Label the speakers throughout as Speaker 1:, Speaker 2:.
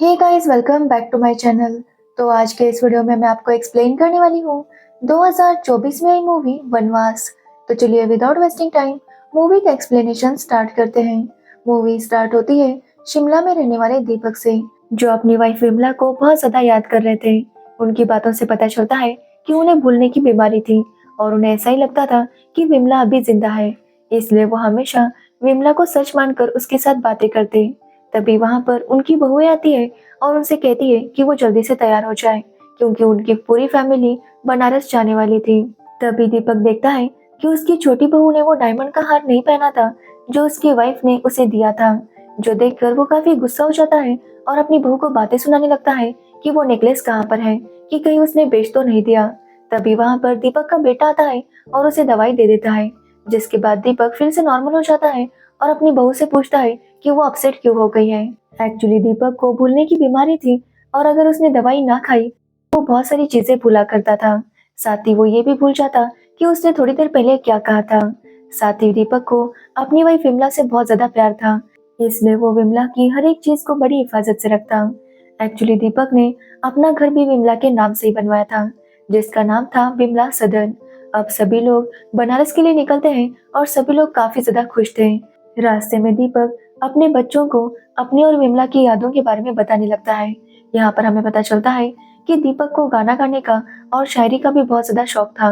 Speaker 1: Hey guys, welcome back to my channel. तो आज के इस वीडियो में मैं आपको एक्सप्लेन करने वाली हूँ 2024 में आई मूवी वनवास। तो चलिए विदाउट वेस्टिंग टाइम मूवी का एक्सप्लेनेशन स्टार्ट करते हैं। मूवी स्टार्ट होती है शिमला में रहने वाले दीपक से, जो अपनी वाइफ विमला को बहुत ज्यादा याद कर रहे थे। उनकी बातों से पता चलता है कि उन्हें भूलने की बीमारी थी और उन्हें ऐसा ही लगता था कि विमला अभी जिंदा है, इसलिए वो हमेशा विमला को सच मानकर उसके साथ बातें करते। तभी वहां पर उनकी बहुएं आती है और उनसे कहती है कि वो जल्दी से तैयार हो जाए, क्योंकि उनकी पूरी फैमिली बनारस जाने वाली थी। तभी दीपक देखता है कि उसकी छोटी बहू ने वो डायमंड का हार नहीं पहना था जो उसकी वाइफ ने उसे दिया था, जो देखकर वो काफी गुस्सा हो जाता है और अपनी बहू को बातें सुनाने लगता है कि वो नेकलेस कहाँ पर है, कि कहीं उसने बेच तो नहीं दिया। तभी वहां पर दीपक का बेटा आता है और उसे दवाई दे देता है, जिसके बाद दीपक फिर से नॉर्मल हो जाता है और अपनी बहू से पूछता है कि वो अपसेट क्यों हो गई है। एक्चुअली दीपक को भूलने की बीमारी थी और अगर उसने दवाई ना खाई तो वो बहुत सारी चीजें भूला करता था। साथ ही वो ये भी भूल जाता कि उसने थोड़ी देर पहले क्या कहा था। साथ ही दीपक को अपनी वाइफ विमला से बहुत ज्यादा प्यार था, इसलिए वो विमला की हर एक चीज को बड़ी हिफाजत से रखता। एक्चुअली दीपक ने अपना घर भी विमला के नाम से ही बनवाया था, जिसका नाम था विमला सदन। अब सभी लोग बनारस के लिए निकलते हैं और सभी लोग काफी ज्यादा खुश थे। रास्ते में दीपक अपने बच्चों को अपनी और विमला की यादों के बारे में बताने लगता है। यहाँ पर हमें पता चलता है कि दीपक को गाना गाने का और शायरी का भी बहुत ज्यादा शौक था।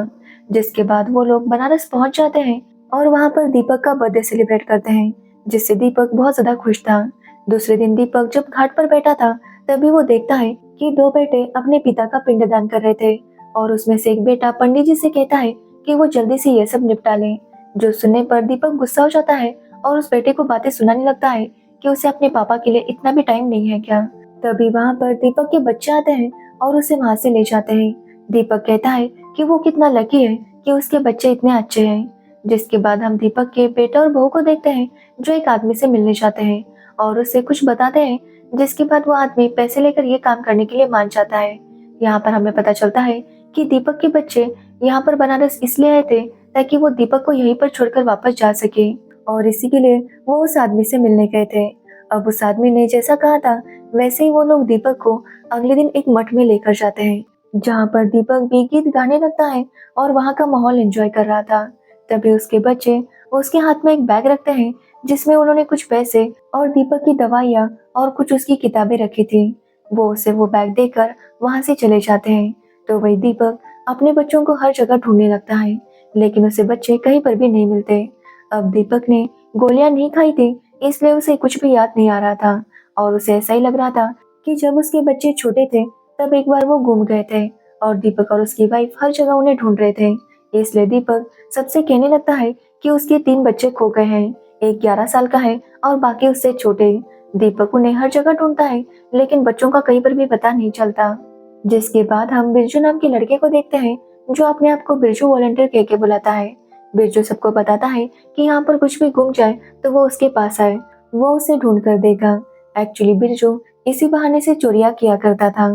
Speaker 1: जिसके बाद वो लोग बनारस पहुंच जाते हैं और वहां पर दीपक का बर्थडे सेलिब्रेट करते हैं, जिससे दीपक बहुत ज्यादा खुश था। दूसरे दिन दीपक जब घाट पर बैठा था तभी वो देखता है कि दो बेटे अपने पिता का पिंडदान कर रहे थे और उसमें से एक बेटा पंडित जी से कहता है कि वो जल्दी से ये सब निपटा ले। जो सुनने पर दीपक गुस्सा हो जाता है और उस बेटे को बातें सुनाने लगता है कि उसे अपने पापा के लिए इतना भी टाइम नहीं है क्या। तभी वहां पर दीपक के बच्चे आते हैं और उसे वहां से ले जाते हैं। दीपक कहता है कि वो कितना लकी है कि उसके बच्चे इतने अच्छे हैं। जिसके बाद हम दीपक के बेटे और बहू को देखते हैं, जो एक आदमी से मिलने जाते हैं और उससे कुछ बताते हैं, जिसके बाद वो आदमी पैसे लेकर ये काम करने के लिए मान जाता है। यहाँ पर हमें पता चलता है कि दीपक के बच्चे यहाँ पर बनारस इसलिए आए थे ताकि वो दीपक को यहीं पर छोड़कर वापस जा सके, और इसी के लिए वो उस आदमी से मिलने गए थे। अब उस आदमी ने जैसा कहा था वैसे ही वो लोग दीपक को अगले दिन एक मठ में लेकर जाते हैं, जहाँ पर दीपक भी गीत गाने लगता है और वहाँ का माहौल एंजॉय कर रहा था। तभी उसके बच्चे उसके हाथ में एक बैग रखते हैं, जिसमें उन्होंने कुछ पैसे और दीपक की दवाइयाँ और कुछ उसकी किताबें रखी थी। वो उसे वो बैग देकर वहां से चले जाते हैं। तो वही दीपक अपने बच्चों को हर जगह ढूंढने लगता है, लेकिन उसे बच्चे कहीं पर भी नहीं मिलते। अब दीपक ने गोलियां नहीं खाई थी, इसलिए उसे कुछ भी याद नहीं आ रहा था और उसे ऐसा ही लग रहा था कि जब उसके बच्चे छोटे थे तब एक बार वो गुम गए थे और दीपक और उसकी वाइफ हर जगह उन्हें ढूंढ रहे थे। इसलिए दीपक सबसे कहने लगता है कि उसके 3 बच्चे खो गए हैं। एक 11 साल का है और बाकी उससे छोटे। दीपक उन्हें हर जगह ढूंढता है, लेकिन बच्चों का कहीं पर भी पता नहीं चलता। जिसके बाद हम बिरजू नाम के लड़के को देखते हैं, जो अपने आप को बिरजू वॉलंटियर कह के बुलाता है। बिरजू सबको बताता है कि यहाँ पर कुछ भी गुम जाए तो वो उसके पास आए, वो उसे ढूंढ कर देगा। एक्चुअली बिरजू इसी बहाने से चोरियां किया करता था।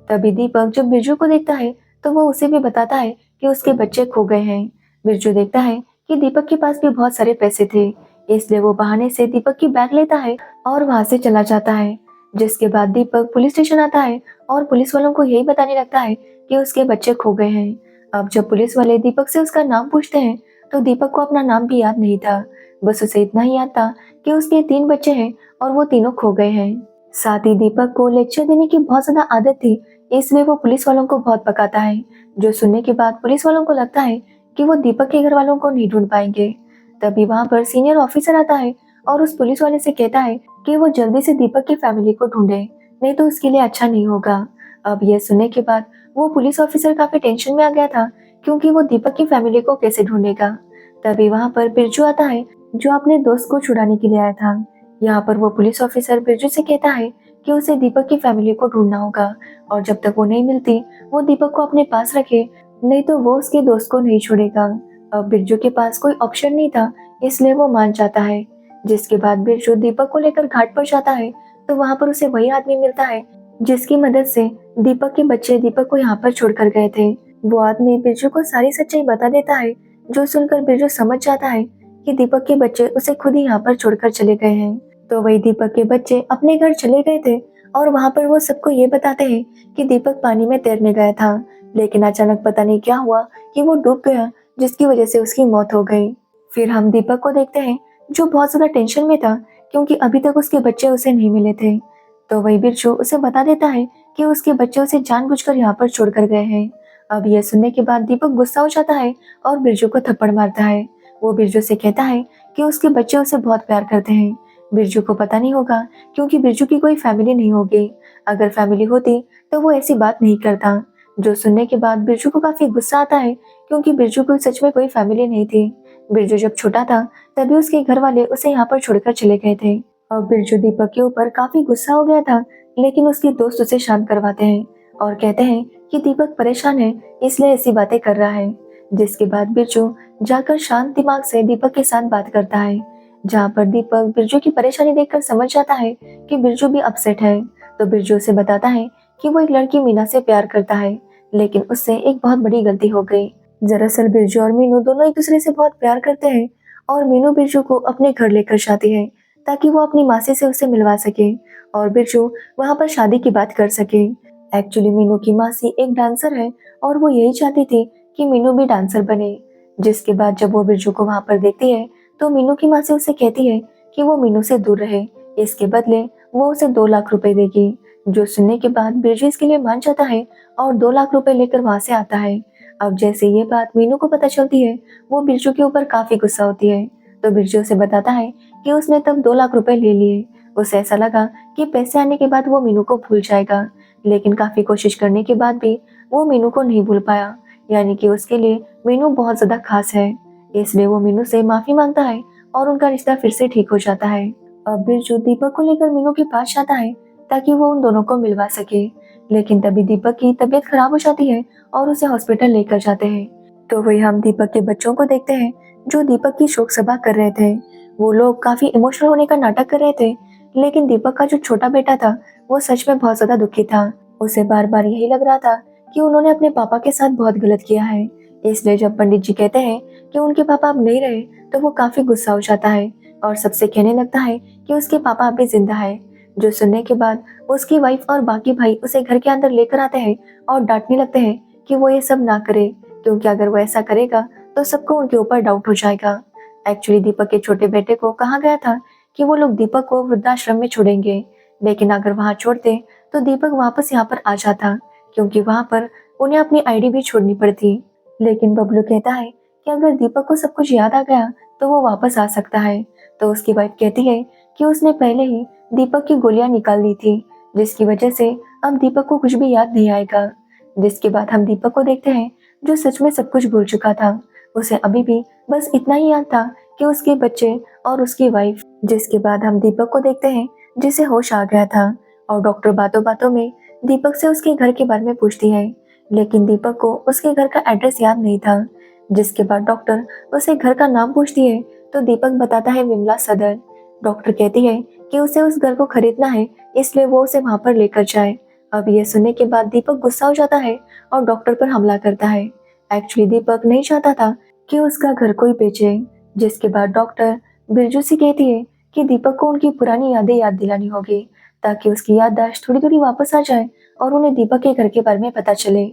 Speaker 1: तभी दीपक जब बिरजू को देखता है तो वो उसे भी बताता है कि उसके बच्चे खो गए हैं। बिरजू देखता है कि दीपक के पास भी बहुत सारे पैसे थे, इसलिए वो बहाने से दीपक की बैग लेता है और वहां से चला जाता है। जिसके बाद दीपक पुलिस स्टेशन आता है और पुलिस वालों को यही बताने लगता है कि उसके बच्चे खो गए हैं। अब जब पुलिस वाले दीपक से उसका नाम पूछते हैं तो दीपक को अपना नाम भी याद नहीं था, बस उसे इतना ही याद था कि उसके 3 बच्चे हैं और वो तीनों खो गए हैं। साथ ही दीपक को लेक्चर देने की बहुत ज्यादा आदत थी, इसलिए वो पुलिस वालों को बहुत पकाता है, जो सुनने के बाद पुलिस वालों को लगता है कि वो दीपक के घर वालों को नहीं ढूंढ पाएंगे। तभी वहां पर सीनियर ऑफिसर आता है और उस पुलिस वाले से कहता है कि वो जल्दी से दीपक की फैमिली को ढूंढे, नहीं तो उसके लिए अच्छा नहीं होगा। अब यह सुनने के बाद वो पुलिस ऑफिसर काफी टेंशन में आ गया था, क्योंकि वो दीपक की फैमिली को कैसे ढूंढेगा। तभी वहां पर बिरजू आता है, जो अपने दोस्त को छुड़ाने के लिए आया था। यहाँ पर वो पुलिस ऑफिसर बिरजू से कहता है कि उसे दीपक की फैमिली को ढूंढना होगा और जब तक वो नहीं मिलती वो दीपक को अपने पास रखे, नहीं तो वो उसके दोस्त को नहीं छोड़ेगा। अब बिरजू के पास कोई ऑप्शन नहीं था, इसलिए वो मान जाता है। जिसके बाद बिरजू दीपक को लेकर घाट पर जाता है तो वहां पर उसे वही आदमी मिलता है जिसकी मदद से दीपक के बच्चे दीपक को यहाँ पर छोड़कर गए थे। वो आदमी बिरजू को सारी सच्चाई बता देता है, जो सुनकर बिरजू समझ जाता है कि दीपक के बच्चे उसे खुद ही यहाँ पर छोड़कर चले गए हैं। तो वही दीपक के बच्चे अपने घर चले गए थे और वहाँ पर वो सबको ये बताते हैं कि दीपक पानी में तैरने गया था, लेकिन अचानक पता नहीं क्या हुआ कि वो डूब गया, जिसकी वजह से उसकी मौत हो गई। फिर हम दीपक को देखते हैं जो बहुत ज्यादा टेंशन में था, क्योंकि अभी तक उसके बच्चे उसे नहीं मिले थे। तो वही बिरजू उसे बता देता है कि उसके बच्चे उसे जानबूझकर यहाँ पर छोड़कर गए हैं। अब यह सुनने के बाद दीपक गुस्सा हो जाता है और बिरजू को थप्पड़ मारता है। वो बिरजू से कहता है कि उसके बच्चे उसे बहुत प्यार करते हैं। बिरजू को पता नहीं होगा, क्योंकि बिरजू की कोई फैमिली नहीं होगी। अगर फैमिली होती तो वो ऐसी बात नहीं करता। जो सुनने के बाद बिरजू को काफी गुस्सा आता है, क्योंकि बिरजू को सच में कोई फैमिली नहीं थी। बिरजू जब छोटा था तभी उसके घर वाले उसे यहाँ पर छोड़कर चले गए थे। अब बिरजू दीपक के ऊपर काफी गुस्सा हो गया था, लेकिन उसके दोस्त उसे शांत करवाते हैं और कहते हैं कि दीपक परेशान है, इसलिए ऐसी बातें कर रहा है। जिसके बाद बिरजू जाकर शांत दिमाग से दीपक के साथ बात करता है, जहाँ पर दीपक बिरजू की परेशानी देखकर समझ जाता है कि बिरजू भी अपसेट है। तो बिरजू उसे बताता है कि वो एक लड़की मीना से प्यार करता है, लेकिन उससे एक बहुत बड़ी गलती हो गई। दरअसल बिरजू और मीनू दोनों एक दूसरे से बहुत प्यार करते हैं, और मीनू बिरजू को अपने घर लेकर जाती है ताकि वो अपनी मासी से उसे मिलवा सके और बिरजू वहाँ पर शादी की बात कर सके। एक्चुअली मीनू की मासी एक डांसर है और वो यही चाहती थी कि मीनू भी डांसर बने। जिसके बाद जब वो बिरजू को वहाँ पर देखती है तो मीनू की मासी उसे कहती है कि वो मीनू से दूर रहे, इसके बदले वो उसे 2 लाख रुपए देगी। जो सुनने के बाद बिरजू इसके लिए मान जाता है और 2 लाख रुपए लेकर वहां से आता है। अब जैसे ये बात मीनू को पता चलती है, वो बिरजू के ऊपर काफी गुस्सा होती है। तो बिरजू उसे बताता है कि उसने तब 2 लाख रुपए ले लिए। उसे ऐसा लगा कि पैसे आने के बाद वो मीनू को भूल जाएगा, लेकिन काफी कोशिश करने के बाद भी वो मीनू को नहीं भूल पाया, यानी कि उसके लिए मीनू बहुत ज्यादा खास है। इसलिए वो मीनू से माफी मांगता है और उनका रिश्ता फिर से ठीक हो जाता है। अब बिरजू दीपक को लेकर मीनू के पास जाता है ताकि वो उन दोनों को मिलवा सके, लेकिन तभी दीपक की तबीयत खराब हो जाती है और उसे हॉस्पिटल लेकर जाते हैं। तो वही हम दीपक के बच्चों को देखते हैं जो दीपक की शोक सभा कर रहे थे। वो लोग काफी इमोशनल होने का नाटक कर रहे थे, लेकिन दीपक का जो छोटा बेटा था वो सच में बहुत ज्यादा दुखी था। उसे बार बार यही लग रहा था कि उन्होंने अपने पापा के साथ बहुत गलत किया है। इसलिए जब पंडित जी कहते हैं कि उनके पापा अब नहीं रहे, तो वो काफी गुस्सा हो जाता है और सबसे कहने लगता है कि उसके पापा अभी जिंदा है। जो सुनने के बाद उसकी वाइफ और बाकी भाई उसे घर के अंदर लेकर आते हैं और डांटने लगते हैं कि वो ये सब ना करे, क्योंकि अगर वो ऐसा करेगा तो सबको उनके ऊपर डाउट हो जाएगा। एक्चुअली दीपक के छोटे बेटे को कहा गया था कि वो लोग दीपक को वृद्धाश्रम में छोड़ेंगे, लेकिन अगर वहां छोड़ते तो दीपक वापस यहाँ पर आ जाता, क्योंकि वहां पर उन्हें अपनी आईडी भी छोड़नी पड़ती। लेकिन बबलू कहता है कि अगर दीपक को सब कुछ याद आ गया तो वो वापस आ सकता है। तो उसकी वाइफ कहती है कि उसने पहले ही दीपक की गोलियां निकाल ली थी, जिसकी वजह से अब दीपक को कुछ भी याद नहीं आएगा। जिसके बाद हम दीपक को देखते हैं जो सच में सब कुछ भूल चुका था। उसे अभी भी बस इतना ही याद था कि उसके बच्चे और उसकी वाइफ। जिसके बाद हम दीपक को देखते हैं जिसे होश आ गया था, और डॉक्टर बातों बातों में दीपक से उसके घर के बारे में पूछती है, लेकिन दीपक को उसके घर का एड्रेस याद नहीं था। जिसके बाद डॉक्टर उसे घर का नाम पूछती है तो दीपक बताता है विमला सदर। डॉक्टर कहती है कि उसे उस घर को खरीदना है, इसलिए वो उसे वहां पर लेकर जाए। अब यह सुनने के बाद दीपक गुस्सा हो जाता है और डॉक्टर पर हमला करता है। एक्चुअली दीपक नहीं चाहता था कि उसका घर कोई बेचे। जिसके बाद डॉक्टर बिरजू से कहती है कि दीपक को उनकी पुरानी यादें याद दिलानी होगी, ताकि उसकी याददाश्त थोड़ी थोड़ी वापस आ जाए और उन्हें दीपक के घर के बारे में पता चले।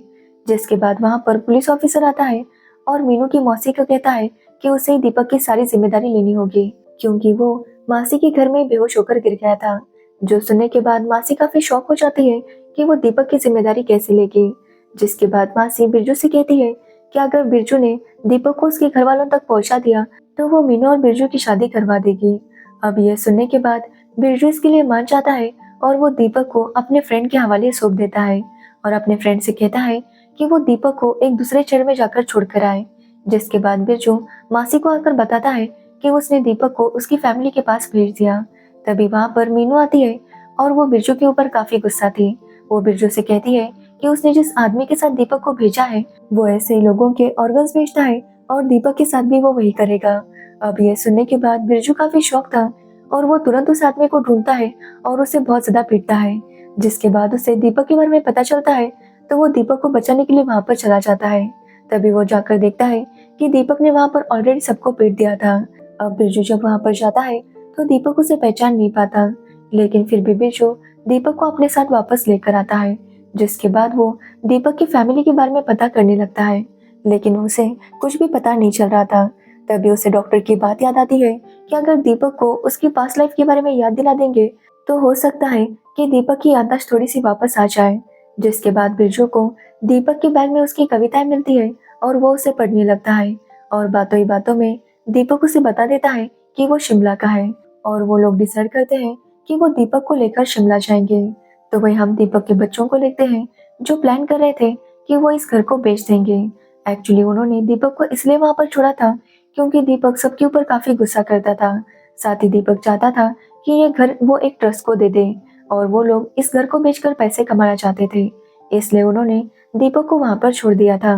Speaker 1: जिसके बाद वहां पर पुलिस ऑफिसर आता है और मीनू की मौसी को कहता है कि उसे दीपक की सारी जिम्मेदारी लेनी होगी, क्योंकि वो मासी के घर में बेहोश होकर गिर गया था। जो सुनने के बाद मासी काफी शॉक हो जाती है कि वो दीपक की जिम्मेदारी कैसे लेगी। जिसके बाद मासी बिरजू से कहती है कि अगर बिरजू ने दीपक को उसके घर वालों तक पहुंचा दिया तो वो मीनू और बिरजू की शादी करवा देगी। अब यह सुनने के बाद बिरजू इसके लिए मान जाता है और वो दीपक को अपने फ्रेंड के हवाले सौंप देता है और अपने फ्रेंड से कहता है कि वो दीपक को एक दूसरे शहर में जाकर छोड़कर आए। जिसके बाद बिरजू मासी को आकर बताता है कि उसने दीपक को उसकी फैमिली के पास भेज दिया। तभी वहां पर मीनू आती है और वो बिरजू के ऊपर काफी गुस्सा थी। वो बिरजू से कहती है कि उसने जिस आदमी के साथ दीपक को भेजा है वो ऐसे ही लोगों के ऑर्गन्स बेचता है और दीपक के साथ भी वो वही करेगा। अब ये सुनने के बाद बिरजू काफी शौक था और वो तुरंत उस आदमी को ढूंढता है और उसे बहुत ज्यादा पीटता है। जिसके बाद उसे दीपक के बारे में पता चलता है तो वो दीपक को बचाने के लिए वहां पर चला जाता है। तभी वो जाकर देखता है कि दीपक ने वहां पर ऑलरेडी सबको पीट दिया था। अब बिरजू जब वहां पर जाता है तो दीपक उसे पहचान नहीं पाता, लेकिन फिर भी बिरजू दीपक को अपने साथ वापस लेकर आता है, जिसके बाद वो दीपक की फैमिली के बारे में पता करने लगता है, लेकिन उसे कुछ भी पता नहीं चल रहा था। तभी उसे डॉक्टर की बात याद आती है कि अगर दीपक को उसकी पास्ट लाइफ के बारे में याद दिला देंगे तो हो सकता है कि दीपक की याददाश्त थोड़ी सी वापस आ जाए। जिसके बाद बिरजू को दीपक के बैग में उसकी कविताएं मिलती है और वो उसे पढ़ने लगता है, और बातों ही बातों में दीपक उसे बता देता है कि वो शिमला का है, और वो लोग डिसाइड करते हैं कि वो दीपक को लेकर शिमला जाएंगे। तो वही हम दीपक के बच्चों को देखते हैं जो प्लान कर रहे थे कि वो इस घर को बेच देंगे। एक्चुअली उन्होंने दीपक को इसलिए वहां पर छोड़ा था क्योंकि दीपक सबके ऊपर काफी गुस्सा करता था। साथ ही दीपक चाहता था कि ये घर वो एक ट्रस्ट को दे दे, और वो लोग इस घर को बेचकर पैसे कमाना चाहते थे, इसलिए उन्होंने दीपक को वहां पर छोड़ दिया था।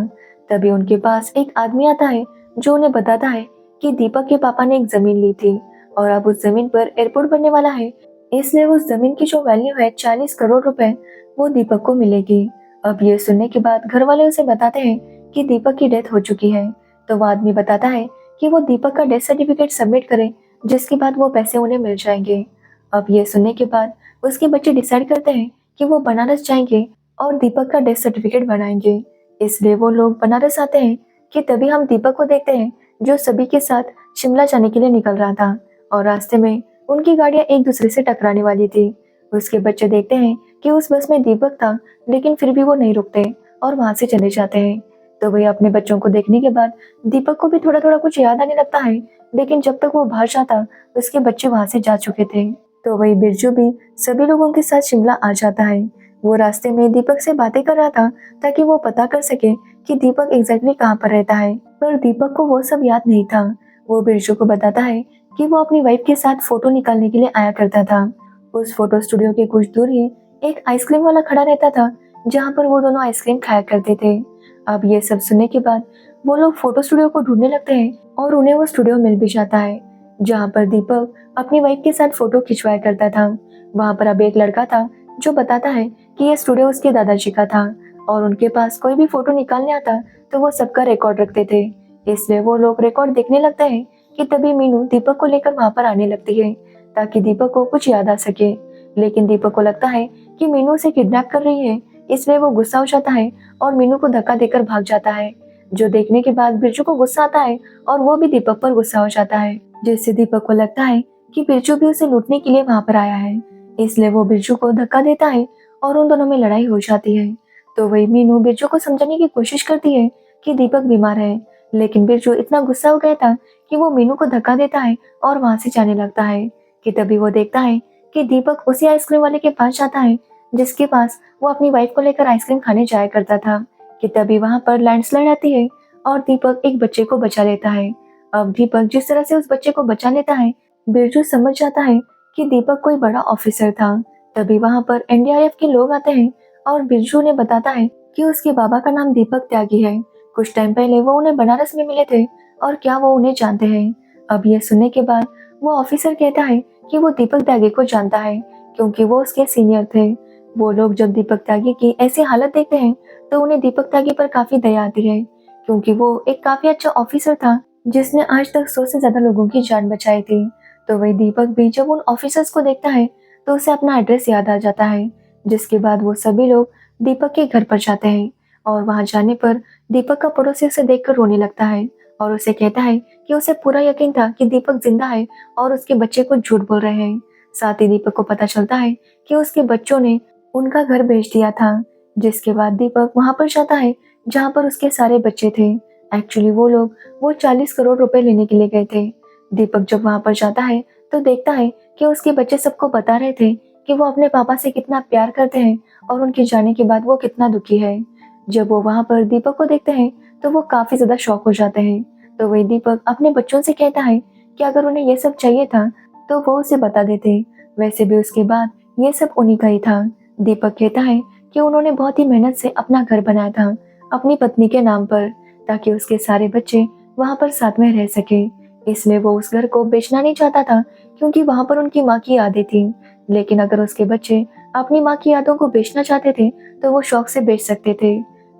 Speaker 1: तभी उनके पास एक आदमी आता है जो उन्हें बताता है कि दीपक के पापा ने एक जमीन ली थी और अब उस जमीन पर एयरपोर्ट बनने वाला है, इसलिए उस जमीन की जो वैल्यू है 40 करोड़ रुपए वो दीपक को मिलेगी। अब ये सुनने के बाद घर वाले उसे बताते हैं कि दीपक की डेथ हो चुकी है। तो वो आदमी बताता है कि वो दीपक का डेथ सर्टिफिकेट सबमिट करे, जिसके बाद वो पैसे उन्हें मिल जाएंगे। अब ये सुनने के बाद उसके बच्चे डिसाइड करते हैं कि वो बनारस जाएंगे और दीपक का डेथ सर्टिफिकेट बनाएंगे, इसलिए वो लोग बनारस आते हैं। कि तभी हम दीपक को देखते हैं जो सभी के साथ शिमला जाने के लिए निकल रहा था, और रास्ते में उनकी गाड़ियां एक दूसरे से टकराने वाली थी। उसके बच्चे देखते हैं कि उस बस में दीपक था, लेकिन फिर भी वो नहीं रुकते और वहां से चले जाते हैं। तो वही अपने बच्चों को देखने के बाद दीपक को भी थोड़ा थोड़ा कुछ याद आने लगता है, लेकिन जब तक वो बाहर जाता उसके बच्चे वहां से जा चुके थे। तो वही बिरजू भी सभी लोगों के साथ शिमला आ जाता है। वो रास्ते में दीपक से बातें कर रहा था ताकि वो पता कर सके कि दीपक एग्जैक्टली कहाँ पर रहता है, पर दीपक को वो सब याद नहीं था। वो बिरजू को बताता है कि वो अपनी वाइफ के साथ फोटो निकालने के लिए आया करता था। उस फोटो स्टूडियो के कुछ दूर ही एक आइसक्रीम वाला खड़ा रहता था, जहाँ पर वो दोनों आइसक्रीम खाया करते थे। अब ये सब सुनने के बाद वो लोग फोटो स्टूडियो को ढूंढने लगते हैं और उन्हें वो स्टूडियो मिल भी जाता है, जहाँ पर दीपक अपनी वाइफ के साथ फोटो खिंचवाया करता था। वहाँ पर अब एक लड़का था जो बताता है कि ये स्टूडियो उसके दादाजी का था, और उनके पास कोई भी फोटो निकालने आता तो वो सबका रिकॉर्ड रखते थे, इसलिए वो लोग रिकॉर्ड देखने लगते हैं। कि तभी मीनू दीपक को लेकर वहां पर आने लगती है ताकि दीपक को कुछ याद आ सके, लेकिन दीपक को लगता है कि मीनू उसे किडनैप कर रही है, इसलिए वो गुस्सा हो जाता है और मीनू को धक्का देकर भाग जाता है। जो देखने के बाद बिरजू को गुस्सा आता है और वो भी दीपक पर गुस्सा हो जाता है, जिससे दीपक को लगता है कि बिरजू भी उसे लूटने के लिए वहां पर आया है, इसलिए वो बिरजू को धक्का देता है और उन दोनों में लड़ाई हो जाती है। तो वही मीनू बिरजू को समझाने की कोशिश करती है कि दीपक बीमार है, लेकिन बिरजू इतना गुस्सा हो गया था कि वो मीनू को धक्का देता है और वहां से जाने लगता है। कि तभी वो देखता है कि दीपक उसी आइसक्रीम वाले के पास जाता है जिसके पास वो अपनी वाइफ को लेकर आइसक्रीम खाने जाया करता था। कि तभी वहां पर लैंडस्लाइड आती है और दीपक एक बच्चे को बचा लेता है। अब दीपक जिस तरह से उस बच्चे को बचा लेता है, बिरजू समझ जाता है कि दीपक कोई बड़ा ऑफिसर था। तभी वहां पर एनडीआरएफ के लोग आते हैं और बिरजू ने बताता है कि उसके बाबा का नाम दीपक त्यागी है। कुछ टाइम पहले वो उन्हें बनारस में मिले थे और क्या वो उन्हें जानते हैं। अब ये सुनने के बाद वो ऑफिसर कहता है कि वो दीपक त्यागी को जानता है क्योंकि वो उसके सीनियर थे। वो लोग जब दीपक त्यागी की ऐसी हालत देखते हैं तो उन्हें दीपक त्यागी पर काफी दया आती है, क्योंकि वो एक काफी अच्छा ऑफिसर था जिसने आज तक 100 से ज्यादा लोगों की जान बचाई थी। तो वही दीपक भी जब उन ऑफिसर्स को देखता है तो उसे अपना एड्रेस याद आ जाता है, जिसके बाद वो सभी लोग दीपक के घर पर जाते हैं। और वहां जाने पर दीपक का पड़ोसी उसे देखकर रोने लगता है और उसे कहता है कि उसे पूरा यकीन था कि दीपक जिंदा है और उसके बच्चे को झूठ बोल रहे हैं। साथ ही दीपक को पता चलता है कि उसके बच्चों ने उनका घर बेच दिया था। जिसके बाद दीपक वहां पर जाता है जहां पर उसके सारे बच्चे थे। एक्चुअली वो लोग वो 40 करोड़ रुपए लेने के लिए गए थे। दीपक जब वहां पर जाता है तो देखता है कि उसके बच्चे सबको बता रहे थे कि वो अपने पापा से कितना प्यार करते हैं और उनके जाने के बाद वो कितना दुखी है। जब वो वहां पर दीपक को देखते हैं तो वो काफी ज्यादा शॉक हो जाते हैं। तो वही दीपक अपने बच्चों से कहता है कि अगर उन्हें ये सब चाहिए था तो वो उसे बता देते, वैसे भी उसके बाद ये सब उन्हीं का ही था। दीपक कहता है कि उन्होंने बहुत ही मेहनत से अपना घर बनाया था अपनी पत्नी के नाम पर, ताकि उसके सारे बच्चे वहां पर साथ में रह सके, इसलिए वो उस घर को बेचना नहीं चाहता था क्योंकि वहां पर उनकी माँ की यादें थी। लेकिन अगर उसके बच्चे अपनी माँ की यादों को बेचना चाहते थे तो वो शौक से बेच सकते थे।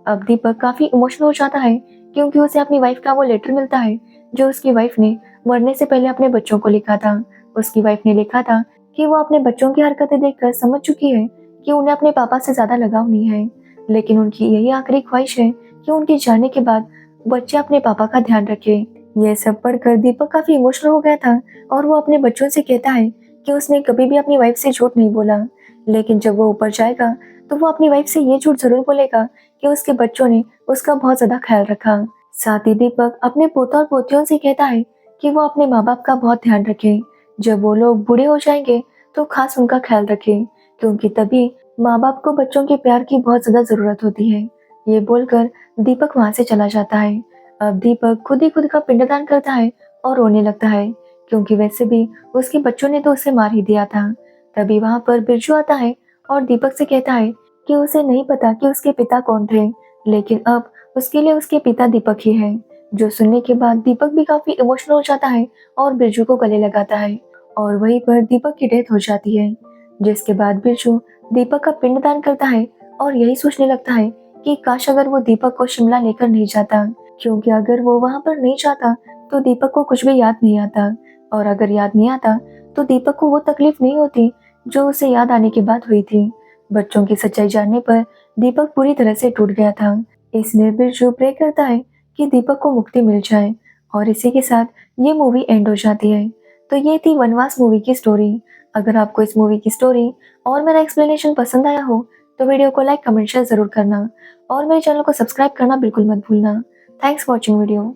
Speaker 1: अब दीपक काफी इमोशनल हो जाता है क्योंकि उसे अपनी वाइफ का वो लेटर मिलता है जो उसकी वाइफ ने मरने से पहले अपने बच्चों को लिखा था। उसकी वाइफ ने लिखा था कि वो अपने बच्चों की हरकतें देखकर समझ चुकी है कि उन्हें अपने पापा से ज़्यादा लगाव नहीं है, लेकिन उनकी यही आखिरी ख्वाहिश है कि उनके जाने के बाद बच्चे अपने पापा का ध्यान रखें। यह सब पढ़कर दीपक काफ़ी इमोशनल हो गया था और वो अपने बच्चों से कहता है कि उसने कभी भी अपनी वाइफ से झूठ नहीं बोला, लेकिन जब वो ऊपर जाएगा तो वो अपनी वाइफ से ये झूठ ज़रूर बोलेगा कि उसके बच्चों ने उसका बहुत ज़्यादा ख्याल रखा। साथ ही दीपक अपने पोता और पोतियों से कहता है कि वो अपने माँ बाप का बहुत ध्यान रखें। जब वो लोग बूढ़े हो जाएंगे तो खास उनका ख्याल रखें, क्योंकि तभी माँ बाप को बच्चों के प्यार की बहुत ज़्यादा ज़रूरत होती है। ये बोलकर दीपक वहाँ से चला जाता है। अब दीपक खुद ही खुद का पिंडदान करता है और रोने लगता है, क्योंकि वैसे भी उसके बच्चों ने तो उसे मार ही दिया था। तभी वहाँ पर बिरजू आता है और दीपक से कहता है कि उसे नहीं पता कि उसके पिता कौन थे, लेकिन अब उसके लिए उसके पिता दीपक ही है। जो सुनने के बाद दीपक भी काफी इमोशनल हो जाता है और बिरजू को गले लगाता है और वहीं पर दीपक की डेथ हो जाती है। जिसके बाद बिरजू दीपक का पिंडदान करता है और यही सोचने लगता है कि काश अगर वो दीपक को शिमला लेकर नहीं जाता, क्योंकि अगर वो वहां पर नहीं जाता तो दीपक को कुछ भी याद नहीं आता, और अगर याद नहीं आता तो दीपक को वो तकलीफ नहीं होती जो उसे याद आने के बाद हुई थी। बच्चों की सच्चाई जानने पर दीपक पूरी तरह से टूट गया था। इसलिए बिरजू प्रे करता है कि दीपक को मुक्ति मिल जाए, और इसी के साथ ये मूवी एंड हो जाती है। तो ये थी वनवास मूवी की स्टोरी। अगर आपको इस मूवी की स्टोरी और मेरा एक्सप्लेनेशन पसंद आया हो तो वीडियो को लाइक कमेंट शेयर जरूर करना और मेरे चैनल को सब्सक्राइब करना बिल्कुल मत भूलना। Thanks for watching video.